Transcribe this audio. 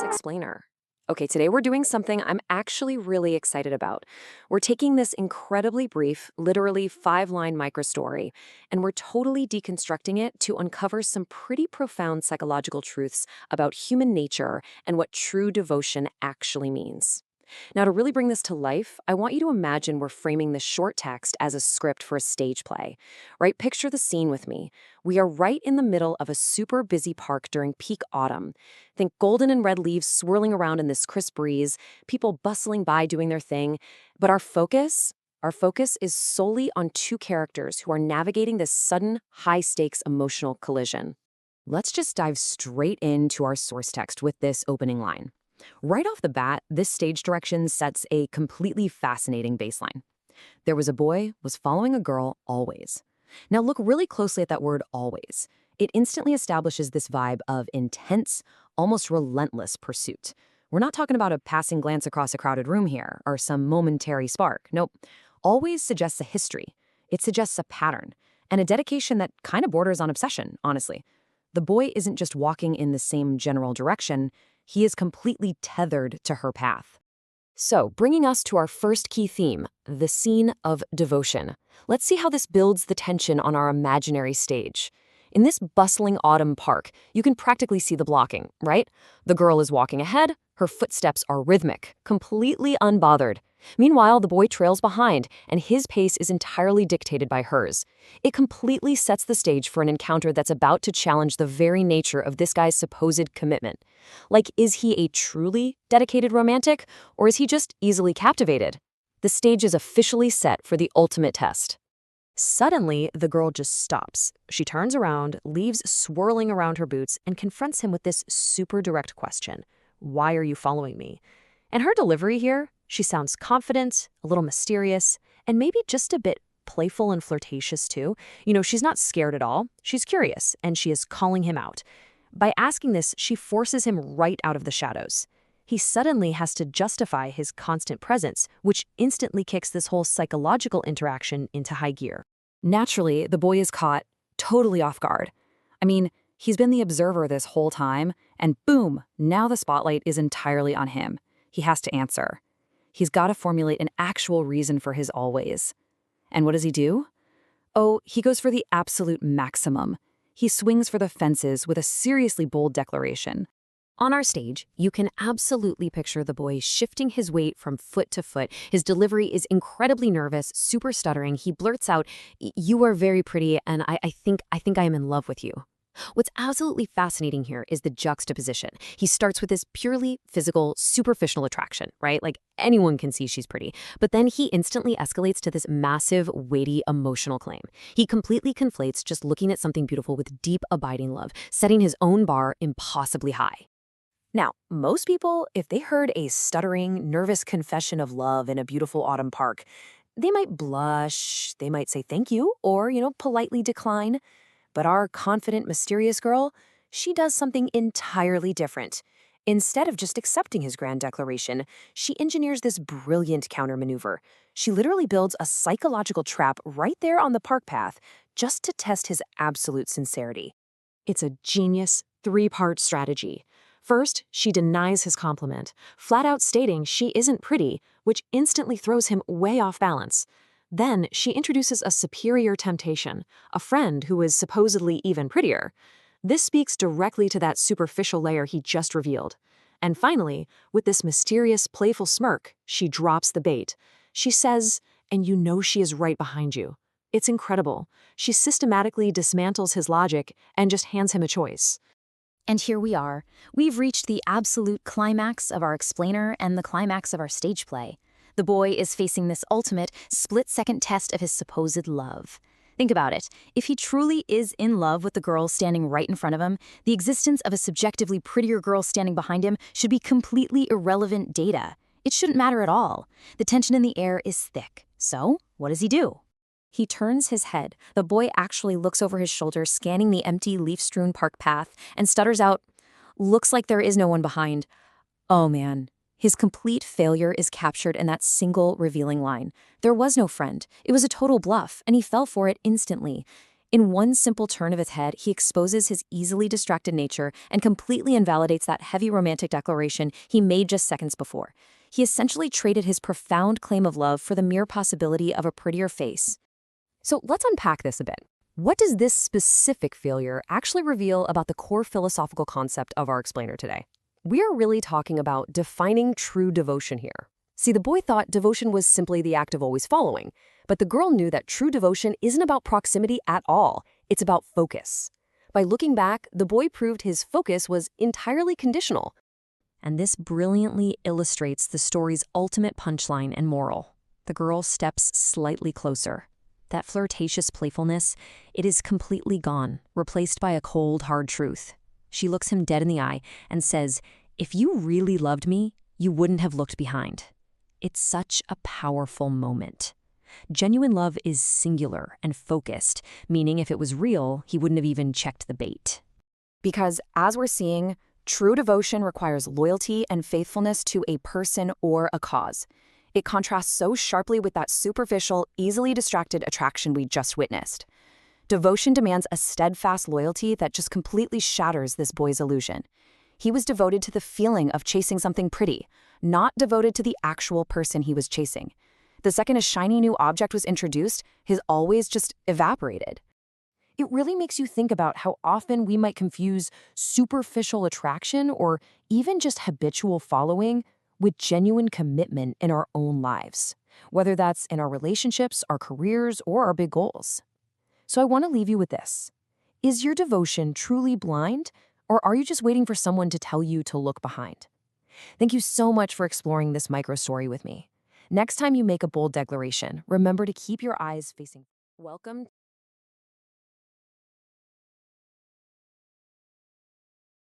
Let's Explainer. Okay, today we're doing something I'm actually really excited about. We're taking this incredibly brief, literally 5-line microstory, and we're totally deconstructing it to uncover some pretty profound psychological truths about human nature and what true devotion actually means. Now, to really bring this to life, I want you to imagine we're framing this short text as a script for a stage play. Right? Picture the scene with me. We are right in the middle of a super busy park during peak autumn. Think golden and red leaves swirling around in this crisp breeze, people bustling by doing their thing. But our focus is solely on two characters who are navigating this sudden, high-stakes emotional collision. Let's just dive straight into our source text with this opening line. Right off the bat, this stage direction sets a completely fascinating baseline. There was a boy was following a girl always. Now look really closely at that word always. It instantly establishes this vibe of intense, almost relentless pursuit. We're not talking about a passing glance across a crowded room here, or some momentary spark. Nope. Always suggests a history. It suggests a pattern, and a dedication that kind of borders on obsession, honestly. The boy isn't just walking in the same general direction, he is completely tethered to her path. So, bringing us to our first key theme, the scene of devotion. Let's see how this builds the tension on our imaginary stage. In this bustling autumn park, you can practically see the blocking, right? The girl is walking ahead, her footsteps are rhythmic, completely unbothered. Meanwhile, the boy trails behind, and his pace is entirely dictated by hers. It completely sets the stage for an encounter that's about to challenge the very nature of this guy's supposed commitment. Like, is he a truly dedicated romantic, or is he just easily captivated? The stage is officially set for the ultimate test. Suddenly, the girl just stops. She turns around, leaves swirling around her boots, and confronts him with this super direct question. Why are you following me? And her delivery here, she sounds confident, a little mysterious, and maybe just a bit playful and flirtatious too. She's not scared at all. She's curious, and she is calling him out. By asking this, she forces him right out of the shadows. He suddenly has to justify his constant presence, which instantly kicks this whole psychological interaction into high gear. Naturally, the boy is caught totally off guard. I mean, he's been the observer this whole time, and boom, now the spotlight is entirely on him. He has to answer. He's got to formulate an actual reason for his always. And what does he do? Oh, he goes for the absolute maximum. He swings for the fences with a seriously bold declaration. On our stage, you can absolutely picture the boy shifting his weight from foot to foot. His delivery is incredibly nervous, super stuttering. He blurts out, "You are very pretty, and I think I am in love with you." What's absolutely fascinating here is the juxtaposition. He starts with this purely physical, superficial attraction, right? Like anyone can see she's pretty. But then he instantly escalates to this massive, weighty, emotional claim. He completely conflates just looking at something beautiful with deep, abiding love, setting his own bar impossibly high. Now, most people, if they heard a stuttering, nervous confession of love in a beautiful autumn park, they might blush, they might say thank you, or, politely decline. But our confident, mysterious girl, she does something entirely different. Instead of just accepting his grand declaration, she engineers this brilliant countermaneuver. She literally builds a psychological trap right there on the park path just to test his absolute sincerity. It's a genius, 3-part strategy. First, she denies his compliment, flat out stating she isn't pretty, which instantly throws him way off balance. Then, she introduces a superior temptation, a friend who is supposedly even prettier. This speaks directly to that superficial layer he just revealed. And finally, with this mysterious, playful smirk, she drops the bait. She says, "And you know she is right behind you." It's incredible. She systematically dismantles his logic and just hands him a choice. And here we are. We've reached the absolute climax of our explainer and the climax of our stage play. The boy is facing this ultimate, split-second test of his supposed love. Think about it. If he truly is in love with the girl standing right in front of him, the existence of a subjectively prettier girl standing behind him should be completely irrelevant data. It shouldn't matter at all. The tension in the air is thick. So, what does he do? He turns his head. The boy actually looks over his shoulder, scanning the empty, leaf-strewn park path, and stutters out, "Looks like there is no one behind." Oh man. His complete failure is captured in that single revealing line. There was no friend. It was a total bluff, and he fell for it instantly. In one simple turn of his head, he exposes his easily distracted nature and completely invalidates that heavy romantic declaration he made just seconds before. He essentially traded his profound claim of love for the mere possibility of a prettier face. So let's unpack this a bit. What does this specific failure actually reveal about the core philosophical concept of our explainer today? We are really talking about defining true devotion here. See, the boy thought devotion was simply the act of always following, but the girl knew that true devotion isn't about proximity at all. It's about focus. By looking back, the boy proved his focus was entirely conditional. And this brilliantly illustrates the story's ultimate punchline and moral. The girl steps slightly closer. That flirtatious playfulness, it is completely gone, replaced by a cold, hard truth. She looks him dead in the eye and says, "If you really loved me, you wouldn't have looked behind." It's such a powerful moment. Genuine love is singular and focused, meaning if it was real, he wouldn't have even checked the bait. Because as we're seeing, true devotion requires loyalty and faithfulness to a person or a cause. It contrasts so sharply with that superficial, easily distracted attraction we just witnessed. Devotion demands a steadfast loyalty that just completely shatters this boy's illusion. He was devoted to the feeling of chasing something pretty, not devoted to the actual person he was chasing. The second a shiny new object was introduced, his always just evaporated. It really makes you think about how often we might confuse superficial attraction or even just habitual following with genuine commitment in our own lives, whether that's in our relationships, our careers, or our big goals. So I want to leave you with this. Is your devotion truly blind, or are you just waiting for someone to tell you to look behind? Thank you so much for exploring this micro story with me. Next time you make a bold declaration, remember to keep your eyes facing. Welcome